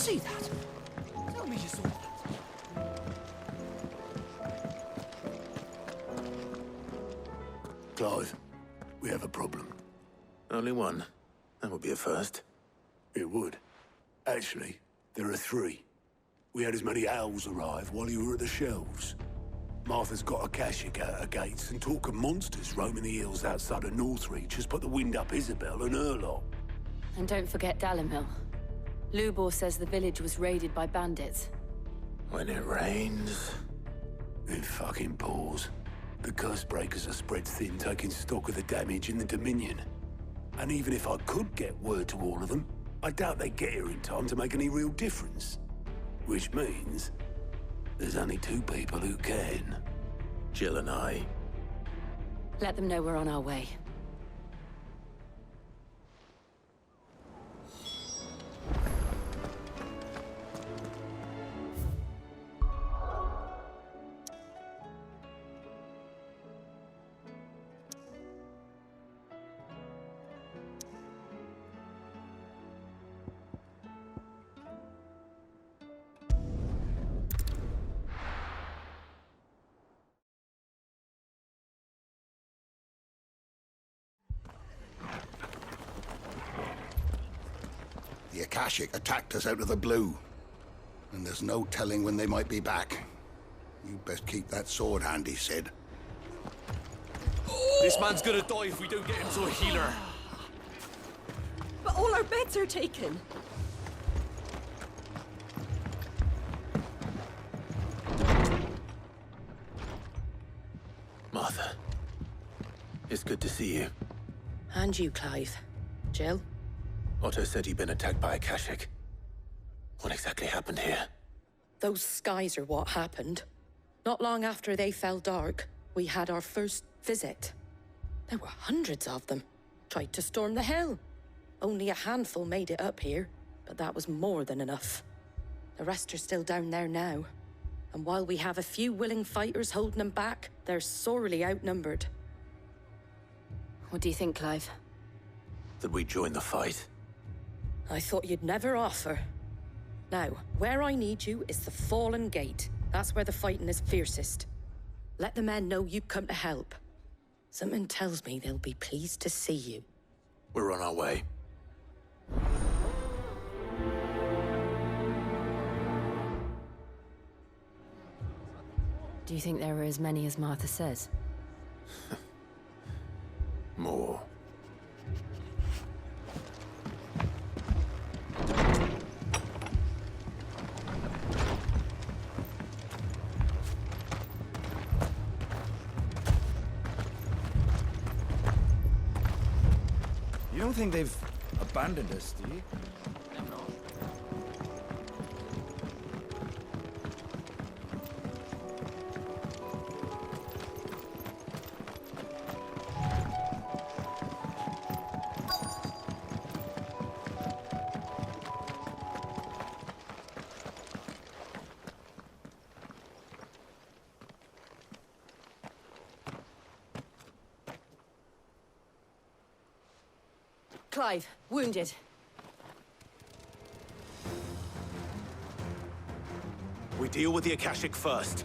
see that? Tell me you saw that. Clive, we have a problem. Only one. That would be a first. It would. Actually, there are three. We had as many owls arrive while you were at the shelves. Martha's got Akashic out her gates, and talk of monsters roaming the hills outside of Northreach has put the wind up Isabel and her lot. And don't forget Dalimil. Lubor says the village was raided by bandits. When it rains... It fucking pours. The curse breakers are spread thin, taking stock of the damage in the Dominion. And even if I could get word to all of them, I doubt they'd get here in time to make any real difference. Which means... there's only two people who can. Jill and I. Let them know we're on our way. The Akashic attacked us out of the blue. And there's no telling when they might be back. You best keep that sword handy, Sid. This man's gonna die if we don't get him to a healer. But all our beds are taken. Martha. It's good to see you. And you, Clive. Jill? Otto said you'd been attacked by Akashic. What exactly happened here? Those skies are what happened. Not long after they fell dark, we had our first visit. There were hundreds of them. Tried to storm the hill. Only a handful made it up here, but that was more than enough. The rest are still down there now. And while we have a few willing fighters holding them back, they're sorely outnumbered. What do you think, Clive? That we join the fight? I thought you'd never offer. Now, where I need you is the Fallen Gate. That's where the fighting is fiercest. Let the men know you've come to help. Something tells me they'll be pleased to see you. We're on our way. Do you think there are as many as Martha says? More. You don't think they've abandoned us, do you? Clive, wounded. We deal with the Akashic first.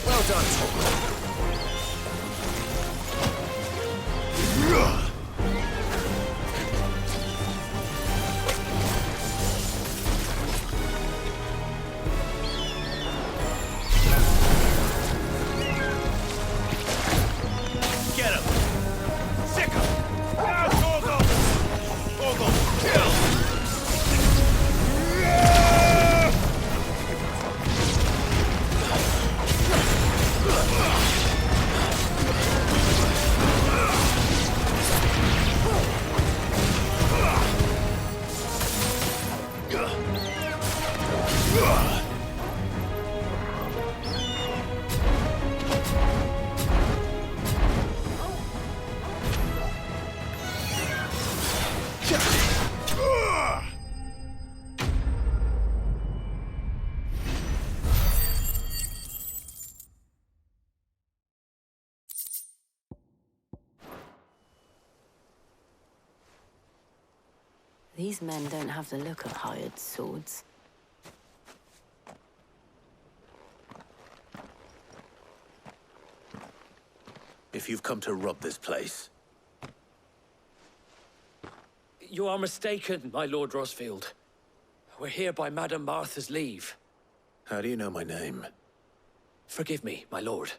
Well done, Torgal. Get him! Sick him! Now, Torgal! Torgal, kill! These men don't have the look of hired swords. If you've come to rob this place, You are mistaken, my Lord Rosfield. We're here by Madame Martha's leave. how do you know my name? Forgive me, my lord.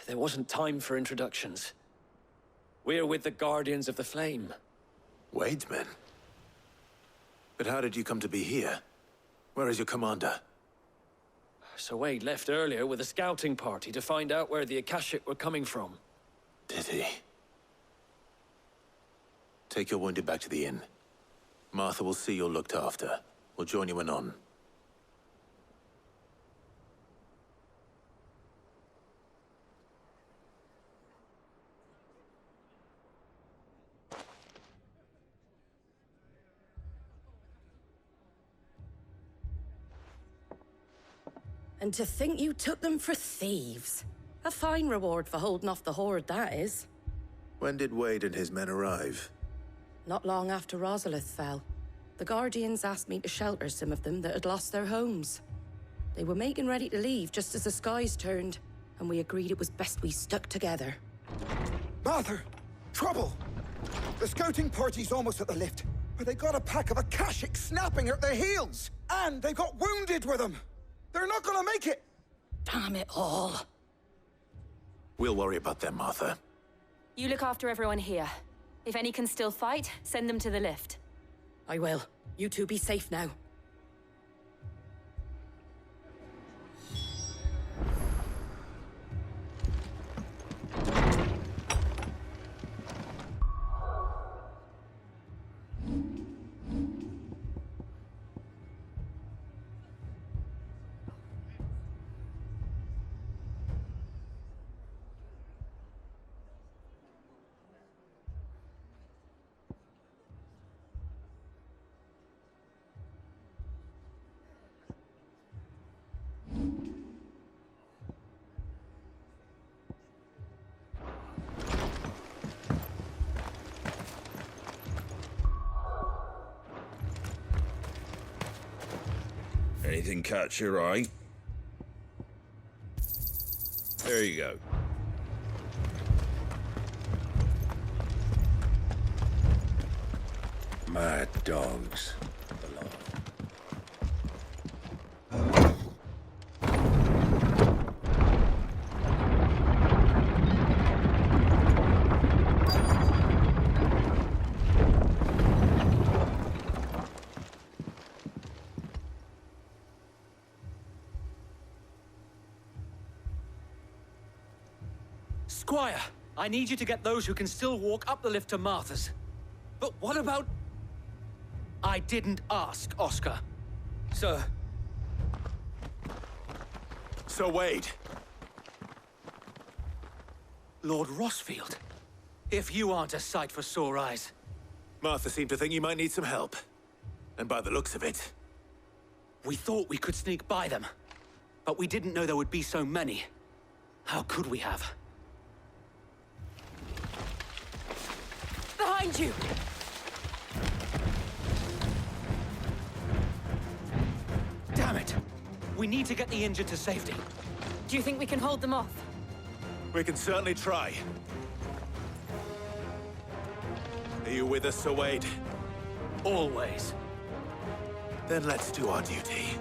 There wasn't time for introductions. We're with the Guardians of the Flame. Wade's men? But how did you come to be here? Where is your commander? Sir Wade left earlier with a scouting party to find out where the Akashic were coming from. Did he? Take your wounded back to the inn. Martha will see you're looked after. We'll join you anon. And to think you took them for thieves. A fine reward for holding off the horde, that is. When did Wade and his men arrive? Not long after Rosalith fell. The Guardians asked me to shelter some of them that had lost their homes. They were making ready to leave just as the skies turned, and we agreed it was best we stuck together. Martha! Trouble! The scouting party's almost at the lift, but they got a pack of Akashic snapping at their heels! And they got wounded with them! They're not gonna make it! Damn it all. We'll worry about them, Martha. You look after everyone here. If any can still fight, send them to the lift. I will. You two be safe now. Anything catch your eye? There you go. Mad dogs. Squire, I need you to get those who can still walk up the lift to Martha's. But what about... I didn't ask, Oscar. Sir. Sir Wade. Lord Rosfield. If you aren't a sight for sore eyes. Martha seemed to think you might need some help. And by the looks of it... We thought we could sneak by them. But we didn't know there would be so many. How could we have? Behind you! Damn it! We need to get the injured to safety. Do you think we can hold them off? We can certainly try. Are you with us, Sir Wade? Always. Then let's do our duty.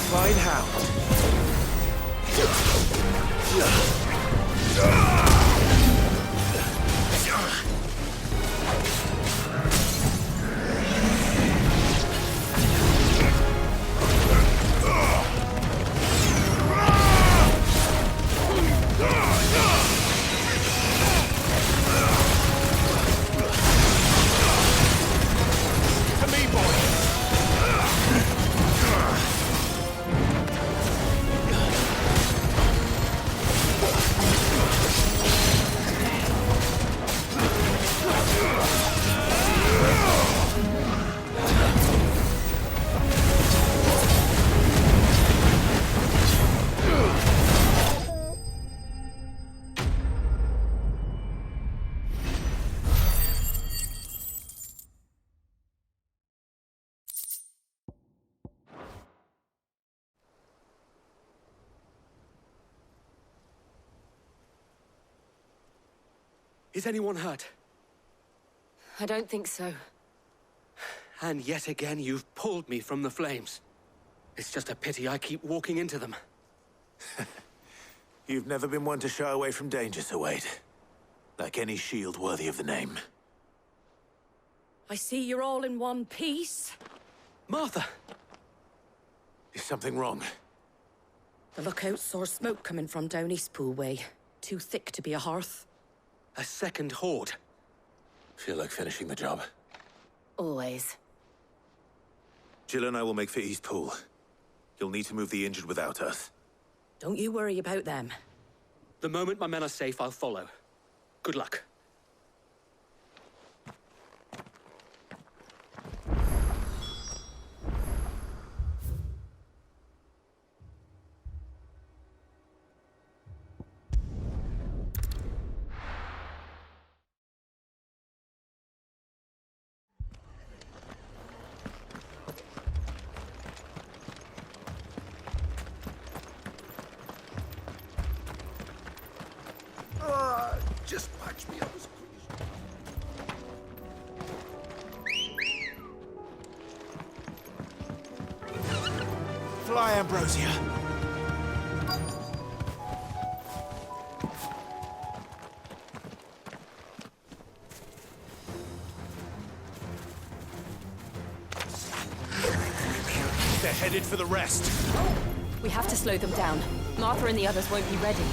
fine hound. Is anyone hurt? I don't think so. And yet again, you've pulled me from the flames. It's just a pity I keep walking into them. You've never been one to shy away from danger, Sir Wade. Like any shield worthy of the name. I see you're all in one piece. Martha! Is something wrong? The lookout saw smoke coming from down Eastpool way. Too thick to be a hearth. A second horde. Feel like finishing the job. Always. Jill and I will make for Eastpool. You'll need to move the injured without us. Don't you worry about them. The moment my men are safe, I'll follow. Good luck. Just patch me up as quick as... Fly, Ambrosia. They're headed for the rest. We have to slow them down. Martha and the others won't be ready.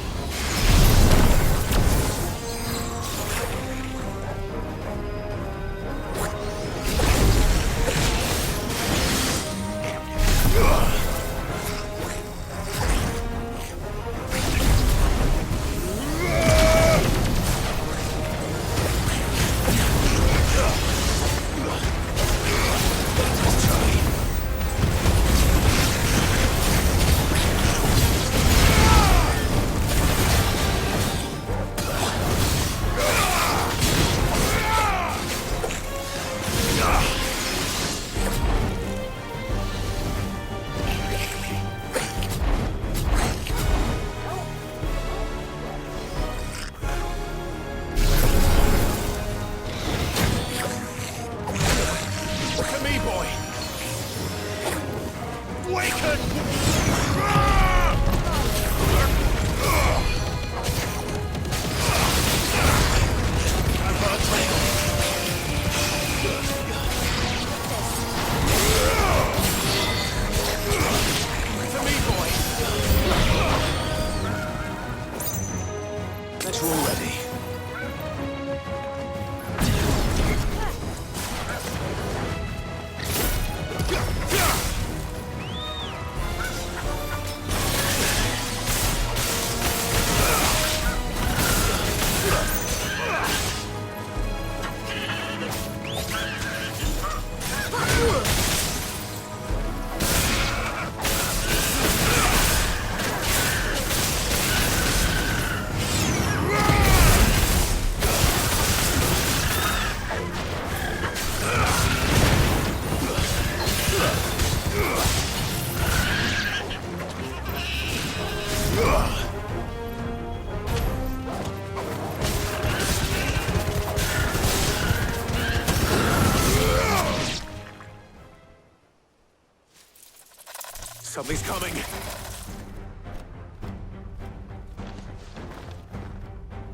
Somebody's coming.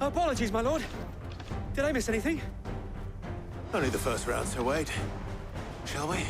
Apologies, my lord. Did I miss anything? Only the first round, Sir Wade. Shall we?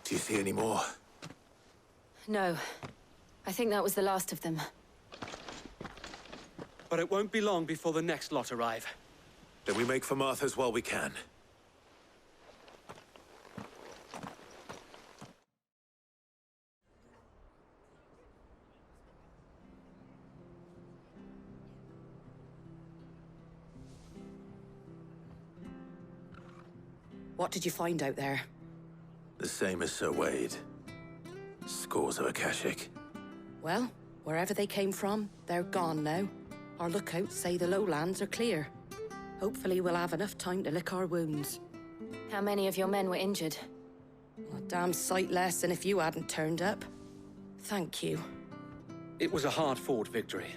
Do you see any more? No. I think that was the last of them. But it won't be long before the next lot arrive. Then we make for Martha's while we can. What did you find out there? The same as Sir Wade. Scores of Akashic. Well, wherever they came from, they're gone now. Our lookouts say the lowlands are clear. Hopefully we'll have enough time to lick our wounds. How many of your men were injured? A damn sight less than if you hadn't turned up. Thank you. It was a hard-fought victory.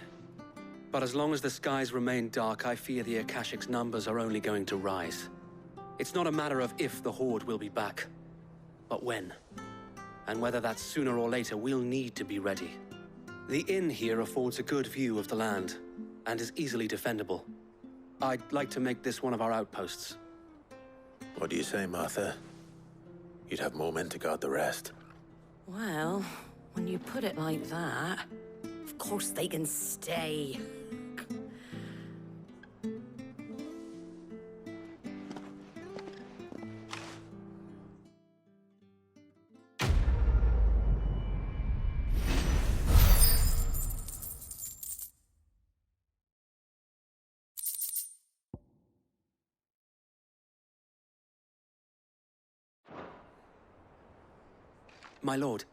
But as long as the skies remain dark, I fear the Akashic's numbers are only going to rise. It's not a matter of if the Horde will be back, but when. And whether that's sooner or later, we'll need to be ready. The inn here affords a good view of the land, and is easily defendable. I'd like to make this one of our outposts. What do you say, Martha? You'd have more men to guard the rest. Well, when you put it like that, of course they can stay. My lord,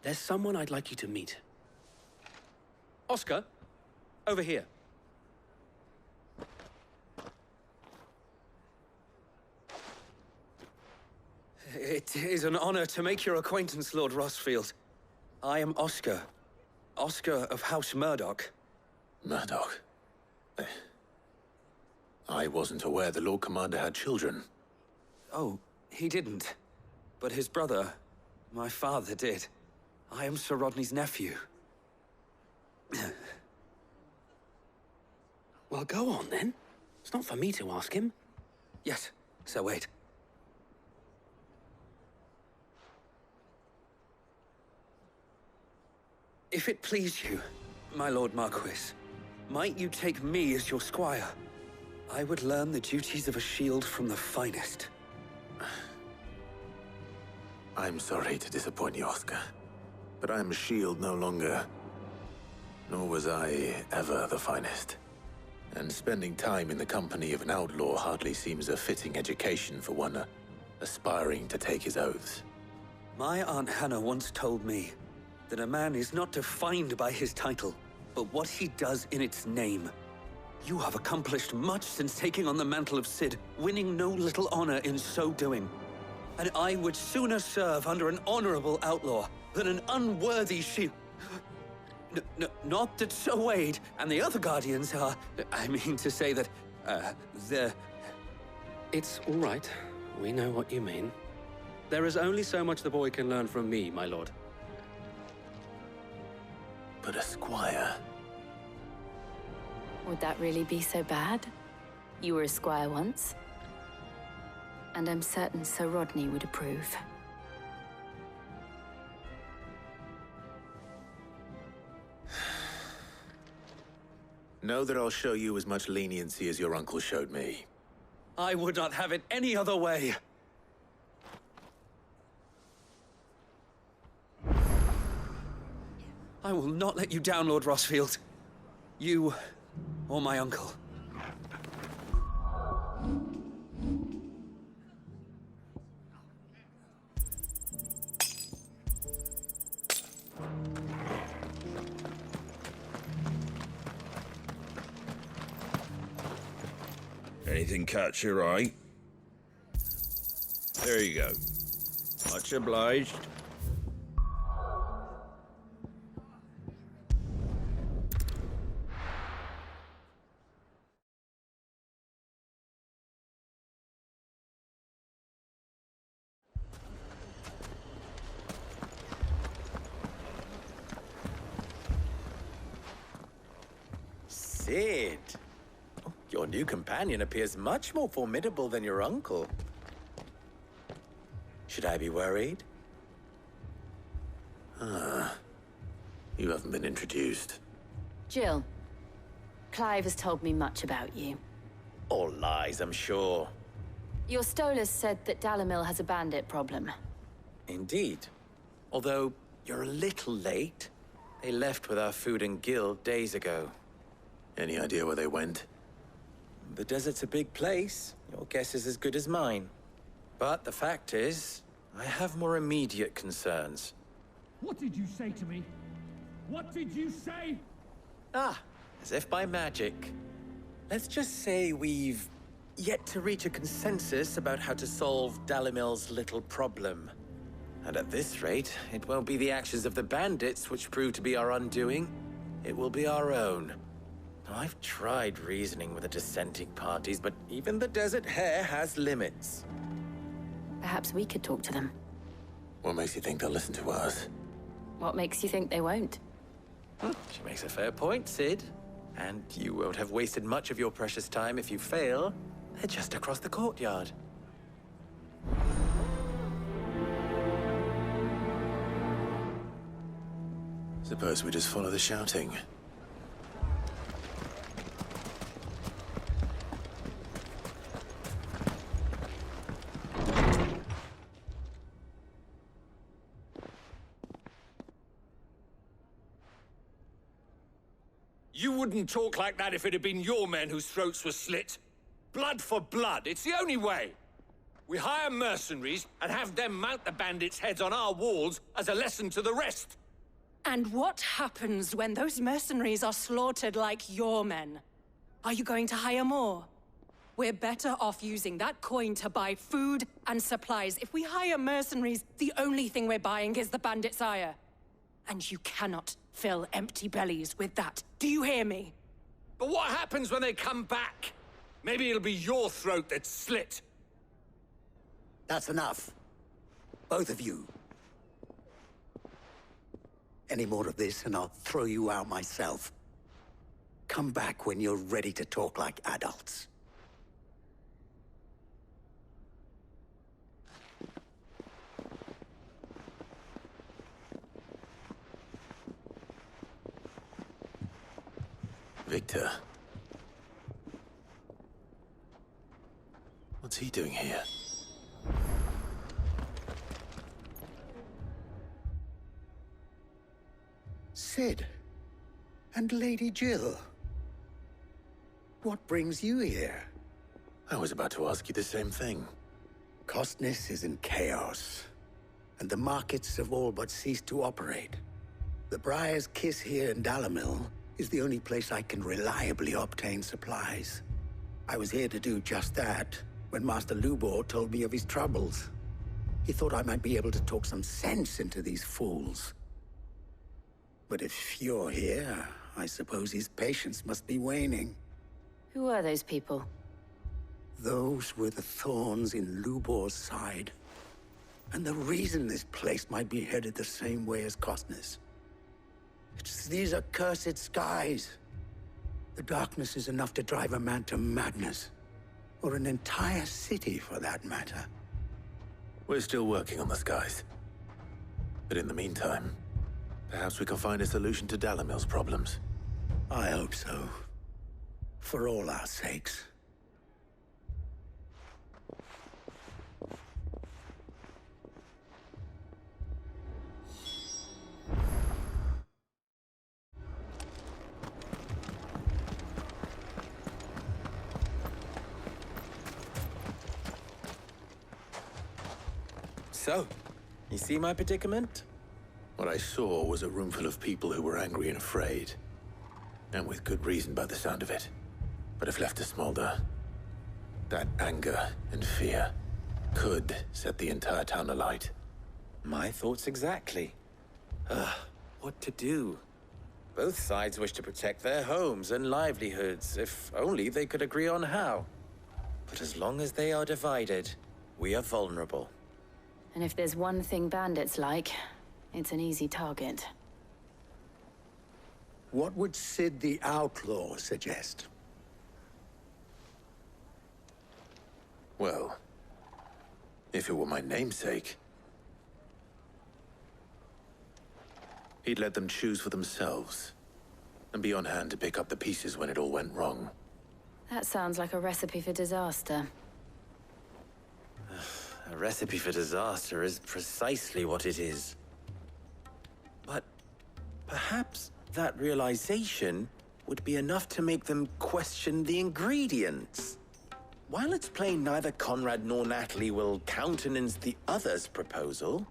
there's someone I'd like you to meet. Oscar, over here. It is an honor to make your acquaintance, Lord Rosfield. I am Oscar. Oscar of House Murdoch. Murdoch? I wasn't aware the Lord Commander had children. Oh, he didn't. But his brother, my father, did. I am Sir Rodney's nephew. Well, go on, then. It's not for me to ask him. Yes, Sir Wade. If it please you, my Lord Marquis, might you take me as your squire? I would learn the duties of a shield from the finest. I'm sorry to disappoint you, Oscar, but I'm a shield no longer. Nor was I ever the finest. And spending time in the company of an outlaw hardly seems a fitting education for one aspiring to take his oaths. My Aunt Hannah once told me that a man is not defined by his title, but what he does in its name. You have accomplished much since taking on the mantle of Cid, winning no little honor in so doing. And I would sooner serve under an honorable outlaw than an unworthy shield. Not that Sir Wade and the other Guardians are... I mean to say that, they're... It's all right. We know what you mean. There is only so much the boy can learn from me, my lord. But a squire... Would that really be so bad? You were a squire once. And I'm certain Sir Rodney would approve. Know that I'll show you as much leniency as your uncle showed me. I would not have it any other way. I will not let you down, Lord Rossfield. You or my uncle. Anything catch your eye? There you go. Much obliged. Cid. Your new companion appears much more formidable than your uncle. Should I be worried? You haven't been introduced. Jill, Clive has told me much about you. All lies, I'm sure. Your Stolas said that Dalimil has a bandit problem. Indeed. Although, you're a little late. They left with our food and guild days ago. Any idea where they went? The desert's a big place. Your guess is as good as mine. But the fact is, I have more immediate concerns. What did you say to me? What did you say? Ah, as if by magic. Let's just say we've yet to reach a consensus about how to solve Dalimil's little problem. And at this rate, it won't be the actions of the bandits which prove to be our undoing. It will be our own. I've tried reasoning with the dissenting parties, but even the Desert Hare has limits. Perhaps we could talk to them. What makes you think they'll listen to us? What makes you think they won't? She makes a fair point, Cid. And you won't have wasted much of your precious time if you fail. They're just across the courtyard. Suppose we just follow the shouting. You wouldn't talk like that if it had been your men whose throats were slit. Blood for blood, it's the only way. We hire mercenaries and have them mount the bandits' heads on our walls as a lesson to the rest. And what happens when those mercenaries are slaughtered like your men? Are you going to hire more? We're better off using that coin to buy food and supplies. If we hire mercenaries, the only thing we're buying is the bandits' ire. And you cannot fill empty bellies with that. Do you hear me? But what happens when they come back? Maybe it'll be your throat that's slit. That's enough. Both of you. Any more of this and I'll throw you out myself. Come back when you're ready to talk like adults. Victor. What's he doing here? Cid. And Lady Jill. What brings you here? I was about to ask you the same thing. Costness is in chaos, and the markets have all but ceased to operate. The Briar's Kiss here in Dalimil is the only place I can reliably obtain supplies. I was here to do just that when Master Lubor told me of his troubles. He thought I might be able to talk some sense into these fools. But if you're here, I suppose his patience must be waning. Who are those people? Those were the thorns in Lubor's side. And the reason this place might be headed the same way as Costness. It's these accursed skies. The darkness is enough to drive a man to madness. Or an entire city, for that matter. We're still working on the skies. But in the meantime, perhaps we can find a solution to Dalimil's problems. I hope so. For all our sakes. So, you see my predicament? What I saw was a room full of people who were angry and afraid. And with good reason by the sound of it. But if left to smolder, that anger and fear could set the entire town alight. My thoughts exactly. What to do? Both sides wish to protect their homes and livelihoods, if only they could agree on how. But as long as they are divided, we are vulnerable. And if there's one thing bandits like, it's an easy target. What would Cid the Outlaw suggest? Well, if it were my namesake, he'd let them choose for themselves, and be on hand to pick up the pieces when it all went wrong. That sounds like a recipe for disaster. A recipe for disaster is precisely what it is. But perhaps that realization would be enough to make them question the ingredients. While it's plain neither Conrad nor Natalie will countenance the other's proposal,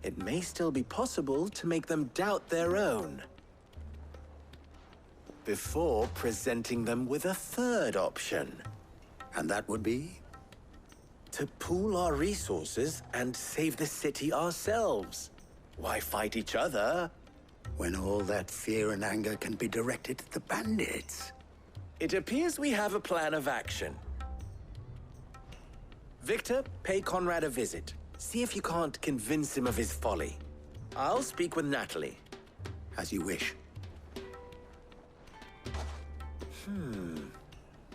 it may still be possible to make them doubt their own. Before presenting them with a third option. And that would be? To pool our resources and save the city ourselves. Why fight each other? When all that fear and anger can be directed at the bandits. It appears we have a plan of action. Victor, pay Conrad a visit. See if you can't convince him of his folly. I'll speak with Natalie. As you wish.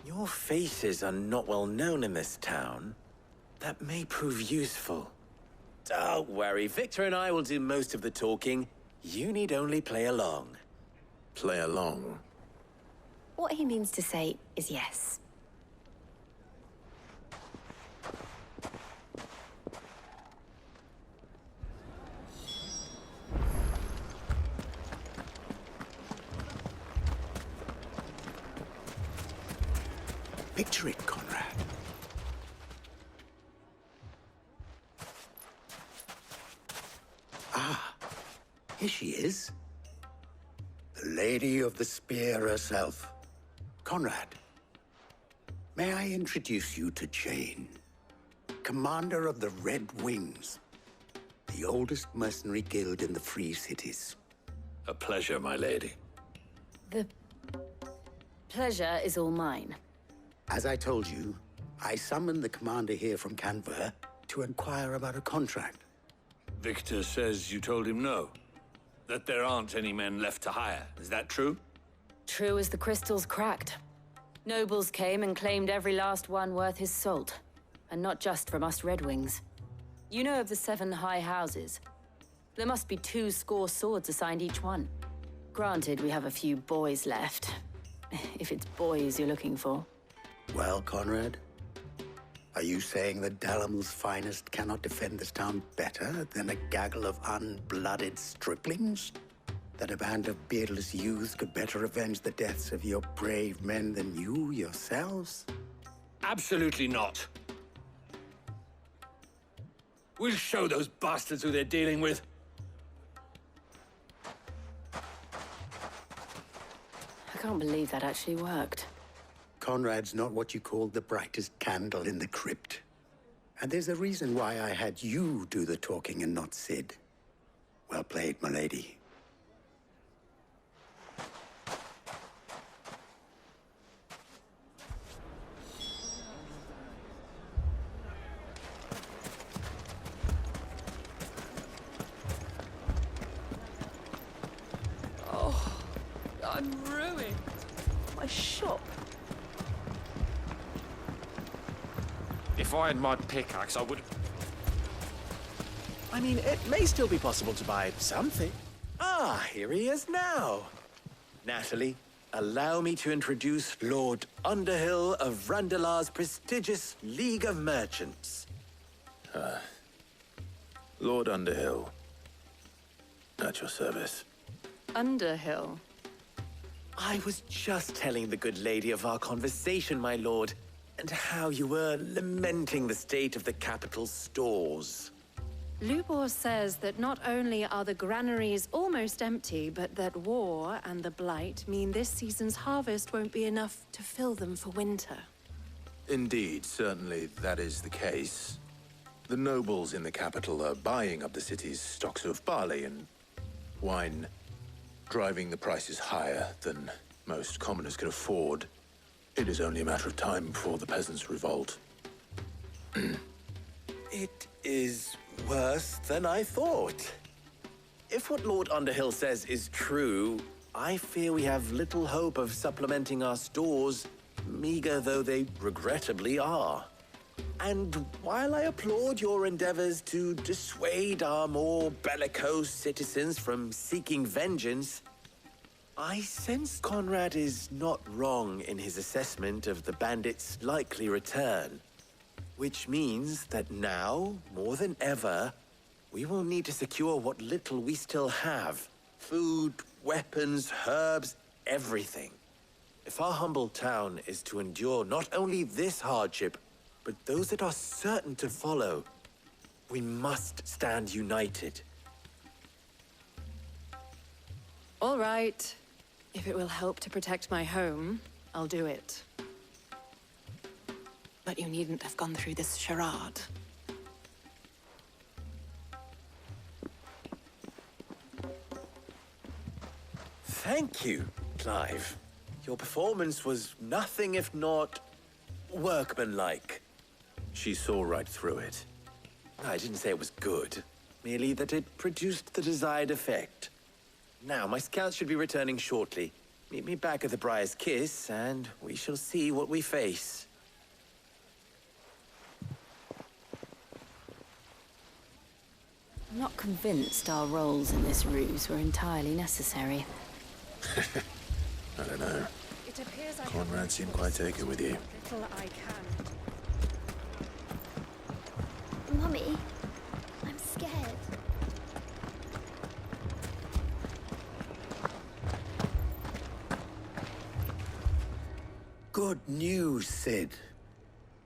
Your faces are not well known in this town. That may prove useful. Don't worry, Victor and I will do most of the talking. You need only play along. Play along? What he means to say is yes. Picture it, Conrad. Ah, here she is. The Lady of the Spear herself. Conrad, may I introduce you to Jane, commander of the Red Wings, the oldest mercenary guild in the Free Cities. A pleasure, my lady. The pleasure is all mine. As I told you, I summoned the commander here from Canver to inquire about a contract. Victor says you told him no. That there aren't any men left to hire. Is that true? True as the crystals cracked. Nobles came and claimed every last one worth his salt. And not just from us Red Wings. You know of the 7 high houses. There must be 2 score swords assigned each one. Granted, we have a few boys left. if it's boys you're looking for. Well, Conrad, are you saying that Dalimil's finest cannot defend this town better than a gaggle of unblooded striplings? That a band of beardless youths could better avenge the deaths of your brave men than you yourselves? Absolutely not. We'll show those bastards who they're dealing with. I can't believe that actually worked. Conrad's not what you call the brightest candle in the crypt. And there's a reason why I had you do the talking and not Sid. Well played, my lady. I'm ruined. My shop. If I had my pickaxe, I would... I mean, it may still be possible to buy something. Ah, here he is now. Natalie, allow me to introduce Lord Underhill of Randalar's prestigious League of Merchants. Lord Underhill. At your service. Underhill. I was just telling the good lady of our conversation, my lord, and how you were lamenting the state of the capital's stores. Lubor says that not only are the granaries almost empty, but that war and the Blight mean this season's harvest won't be enough to fill them for winter. Indeed, certainly that is the case. The nobles in the capital are buying up the city's stocks of barley and wine, driving the prices higher than most commoners can afford. It is only a matter of time before the peasants revolt. It is worse than I thought. If what Lord Underhill says is true, I fear we have little hope of supplementing our stores, meager though they regrettably are. And while I applaud your endeavors to dissuade our more bellicose citizens from seeking vengeance, I sense Conrad is not wrong in his assessment of the bandits' likely return. Which means that now, more than ever, we will need to secure what little we still have. Food, weapons, herbs, everything. If our humble town is to endure not only this hardship, but those that are certain to follow, we must stand united. All right. If it will help to protect my home, I'll do it. But you needn't have gone through this charade. Thank you, Clive. Your performance was nothing if not workmanlike. She saw right through it. I didn't say it was good, merely that it produced the desired effect. Now, my scouts should be returning shortly. Meet me back at the Briar's Kiss, and we shall see what we face. I'm not convinced our roles in this ruse were entirely necessary. I don't know. It appears I Conrad seemed quite taken with you. little I can. Mummy, I'm scared. Good news, Sid.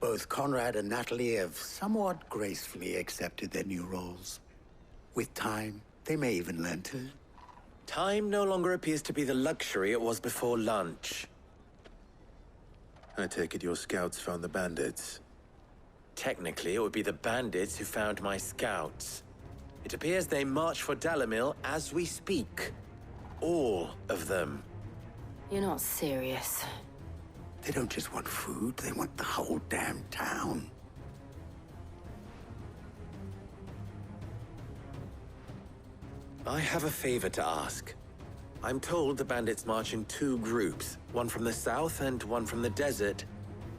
Both Conrad and Natalie have somewhat gracefully accepted their new roles. With time, they may even learn to. Time no longer appears to be the luxury it was before lunch. I take it your scouts found the bandits. Technically, it would be the bandits who found my scouts. It appears they march for Dalimil as we speak. All of them. You're not serious. They don't just want food, they want the whole damn town. I have a favor to ask. I'm told the bandits march in two groups, one from the south and one from the desert,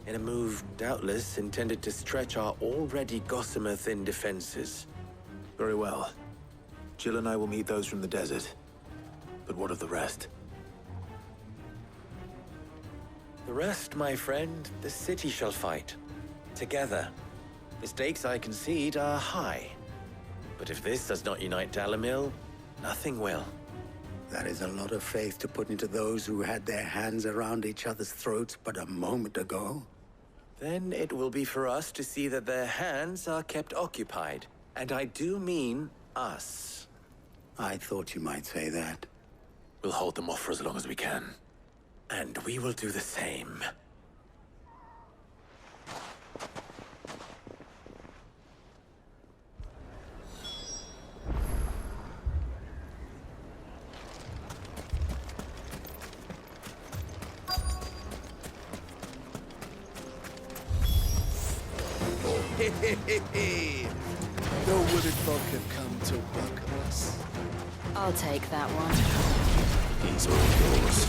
in a move doubtless intended to stretch our already gossamer-thin defenses. Very well. Jill and I will meet those from the desert. But what of the rest? The rest, my friend, the city shall fight. Together. The stakes, I concede, are high. But if this does not unite Dalimil, nothing will. That is a lot of faith to put into those who had their hands around each other's throats but a moment ago. Then it will be for us to see that their hands are kept occupied. And I do mean us. I thought you might say that. We'll hold them off for as long as we can. And we will do the same. No wooded folk have come to welcome us. I'll take that one. He's all yours.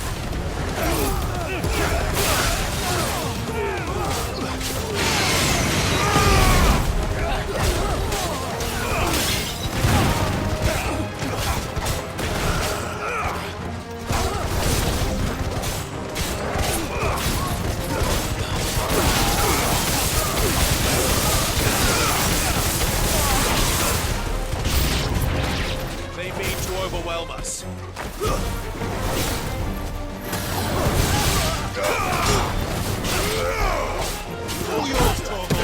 They mean to overwhelm us. All yours, Torgal.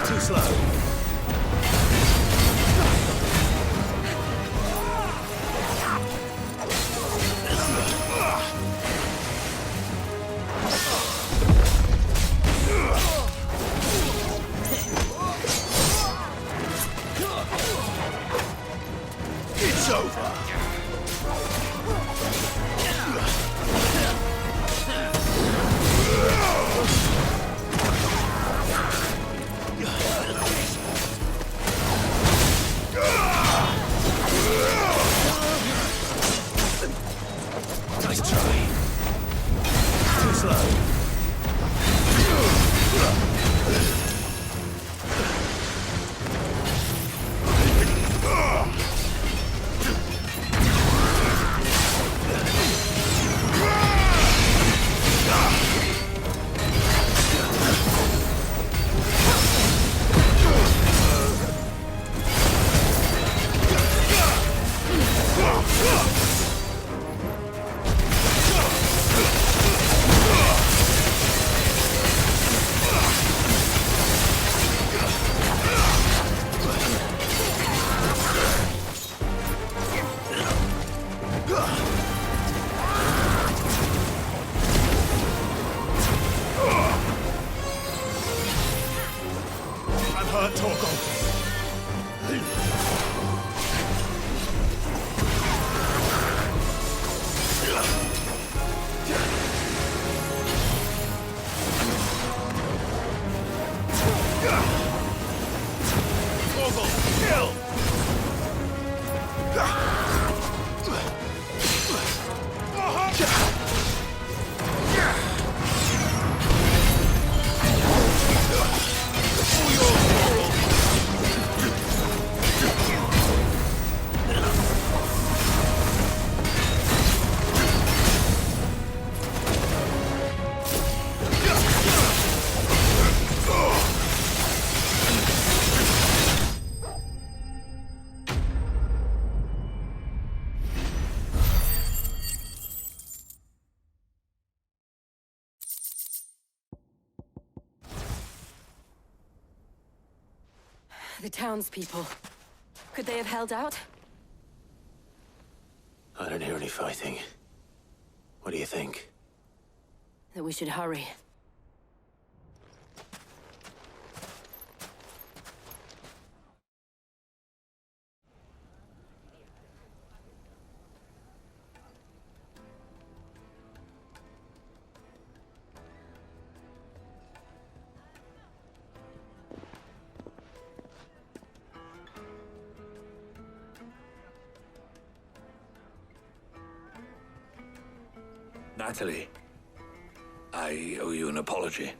Too slow. It's over. Nice try. Too slow. I'm hurt, Torgal. Torgal, kill! The townspeople. Could they have held out? I don't hear any fighting. What do you think? That we should hurry. Natalie, I owe you an apology.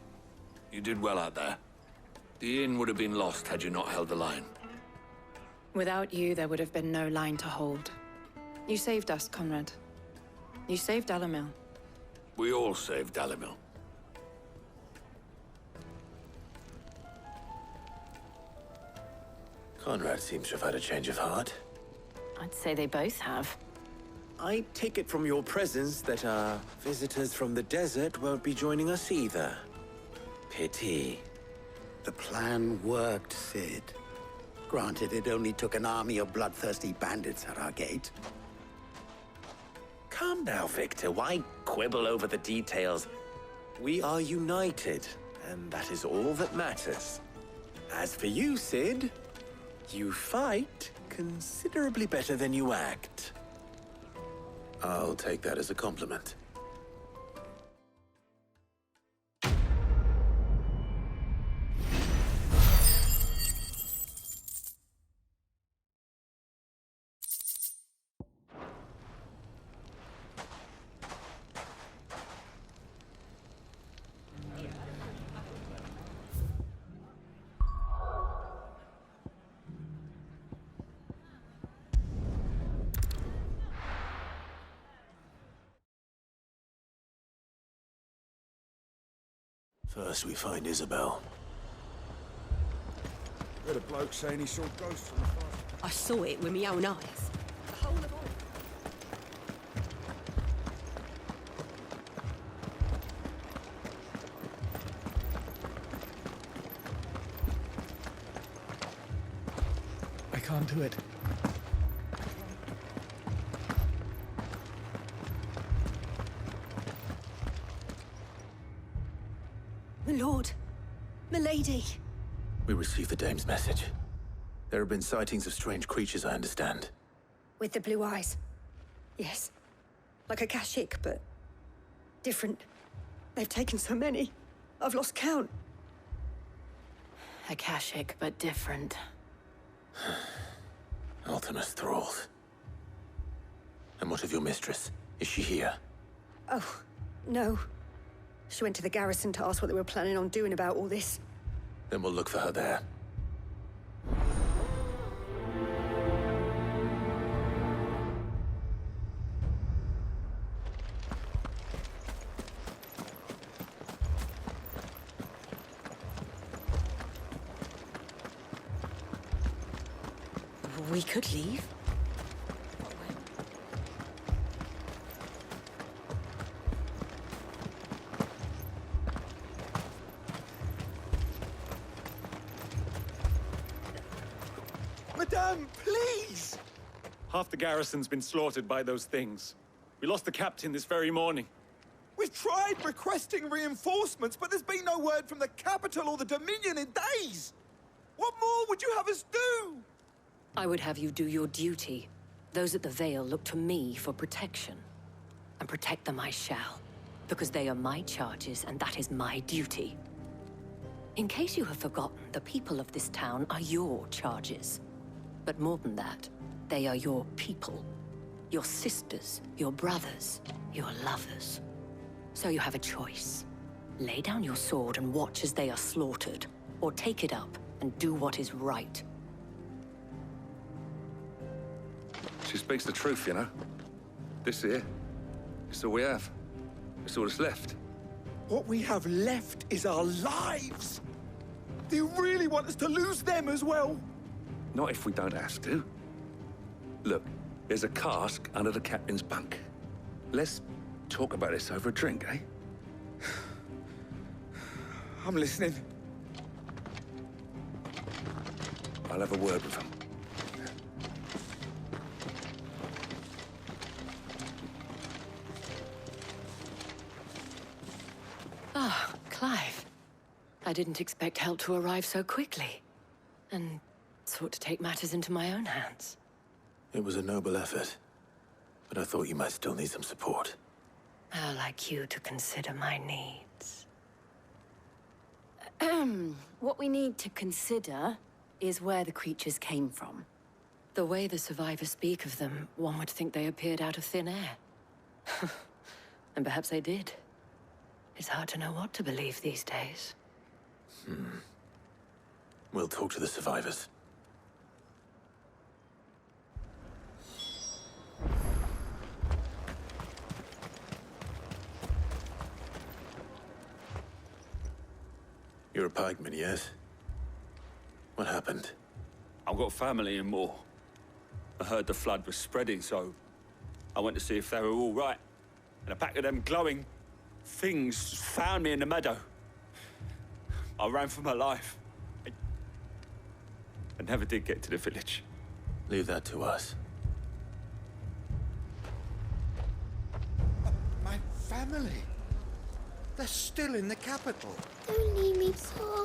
You did well out there. The inn would have been lost had you not held the line. Without you, there would have been no line to hold. You saved us, Conrad. You saved Dalimil. We all saved Dalimil. Conrad seems to have had a change of heart. I'd say they both have. I take it from your presence that our visitors from the desert won't be joining us either. Pity. The plan worked, Sid. Granted, it only took an army of bloodthirsty bandits at our gate. Calm now, Victor. Why quibble over the details? We are united, and that is all that matters. As for you, Sid, you fight considerably better than you act. I'll take that as a compliment. First we find Isabel. Heard a bloke saying he saw ghosts from the fire. I saw it with my own eyes. The whole of all. I can't do it. My lord. Milady. We received the dame's message. There have been sightings of strange creatures, I understand. With the blue eyes. Yes. Like a Kashyyyk, but different. They've taken so many. I've lost count. A Kashyyyk, but different. Ultimus thralls. And what of your mistress? Is she here? Oh, no. She went to the garrison to ask what they were planning on doing about all this. Then we'll look for her there. We could leave. Madame, please! Half the garrison's been slaughtered by those things. We lost the captain this very morning. We've tried requesting reinforcements, but there's been no word from the capital or the Dominion in days! What more would you have us do? I would have you do your duty. Those at the Vale look to me for protection. And protect them I shall. Because they are my charges, and that is my duty. In case you have forgotten, the people of this town are your charges. But more than that, they are your people. Your sisters, your brothers, your lovers. So you have a choice. Lay down your sword and watch as they are slaughtered, or take it up and do what is right. She speaks the truth, you know. This here, it's all we have. It's all that's left. What we have left is our lives! Do you really want us to lose them as well? Not if we don't have to. Look, there's a cask under the captain's bunk. Let's talk about this over a drink, eh? I'm listening. I'll have a word with him. Ah, Clive. I didn't expect help to arrive so quickly. And sought to take matters into my own hands. It was a noble effort, but I thought you might still need some support. How like you to consider my needs. What we need to consider is where the creatures came from. The way the survivors speak of them, one would think they appeared out of thin air. And perhaps they did. It's hard to know what to believe these days. We'll talk to the survivors. You're a pikeman, yes? What happened? I've got family in Moor. I heard the flood was spreading, so I went to see if they were all right. And a pack of them glowing things found me in the meadow. I ran for my life. I never did get to the village. Leave that to us. My family. They're still in the capital. Don't leave me, Tor.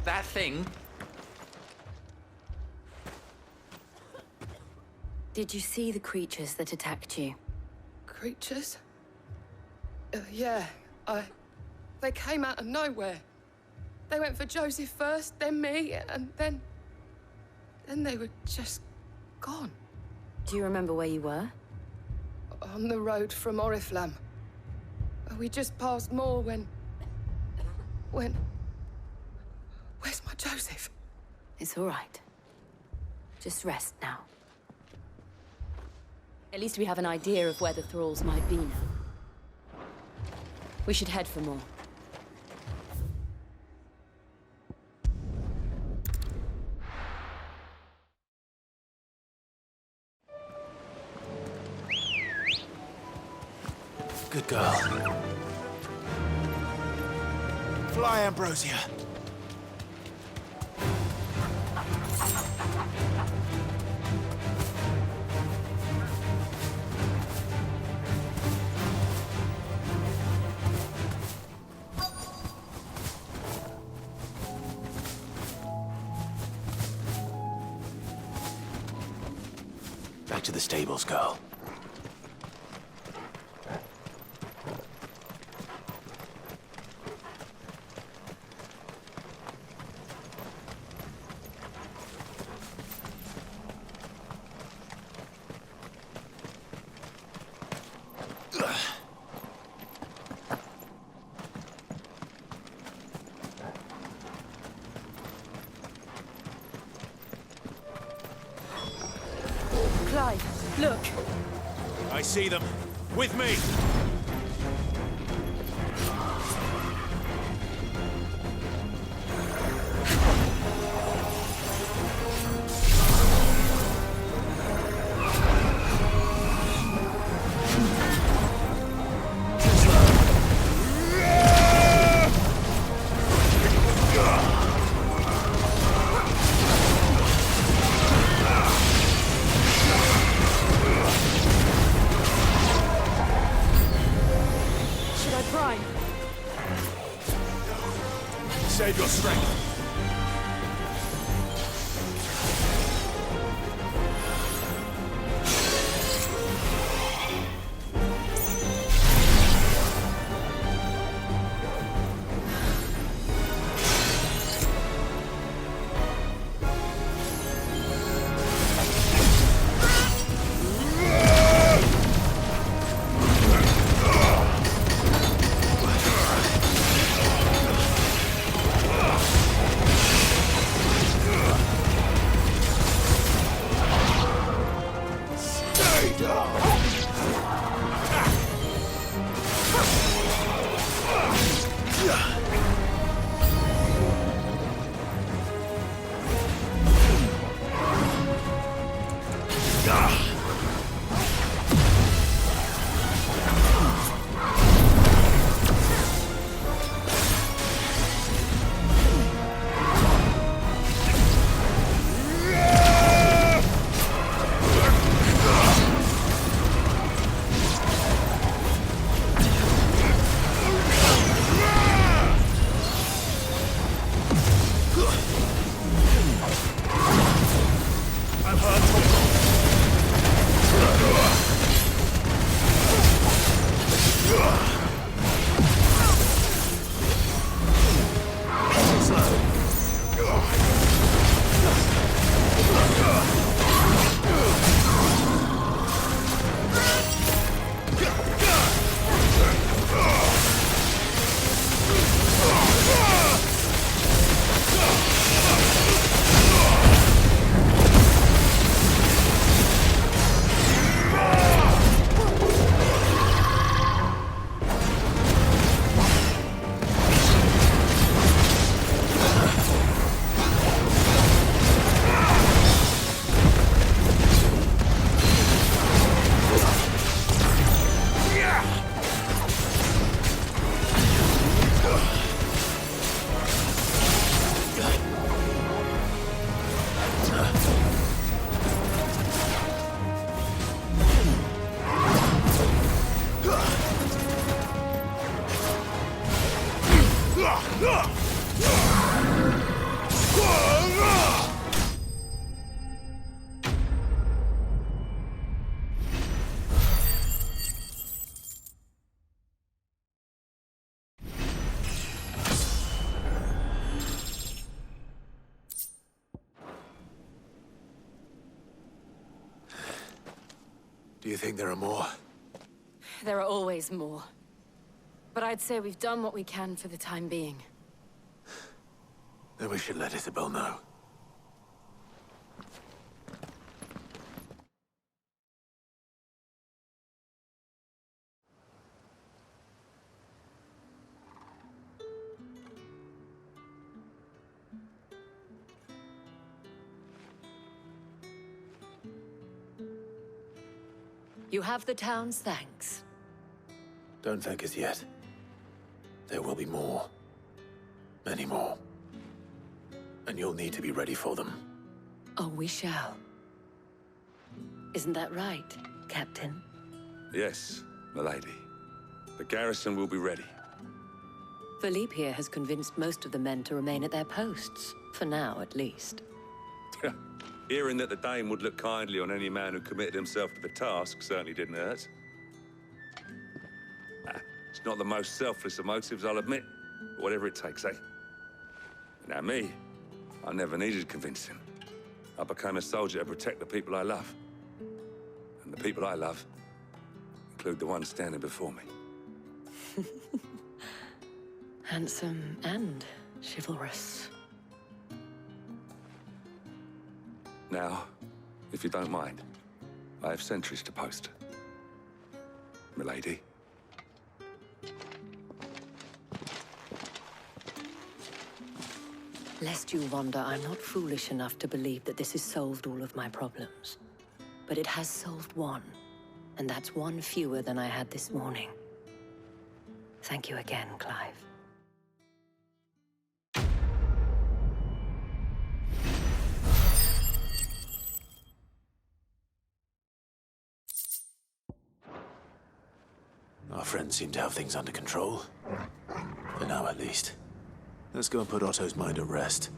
That thing? Did you see the creatures that attacked you? Creatures? Yeah, they came out of nowhere. They went for Joseph first, then me, and then they were just gone. Do you remember where you were? On the road from Oriflamme. We just passed Moor when... Where's my Joseph? It's all right. Just rest now. At least we have an idea of where the thralls might be now. We should head for more. Good girl. Fly, Ambrosia. Back to the stables, girl. Clive, look. I see them. With me! Save your strength. Do you think there are more? There are always more. But I'd say we've done what we can for the time being. Then we should let Isabel know. You have the town's thanks. Don't thank us yet. There will be more. Many more. And you'll need to be ready for them. Oh, we shall. Isn't that right, Captain? Yes, milady. The garrison will be ready. Philippe here has convinced most of the men to remain at their posts. For now, at least. Hearing that the Dane would look kindly on any man who committed himself to the task certainly didn't hurt. It's not the most selfless of motives, I'll admit. But whatever it takes, eh? Now me, I never needed convincing. I became a soldier to protect the people I love. And the people I love include the one standing before me. Handsome and chivalrous. Now, if you don't mind, I have sentries to post. Milady. Lest you wonder, I'm not foolish enough to believe that this has solved all of my problems. But it has solved one, and that's one fewer than I had this morning. Thank you again, Clive. Our friends seem to have things under control. For now, at least. Let's go and put Otto's mind at rest.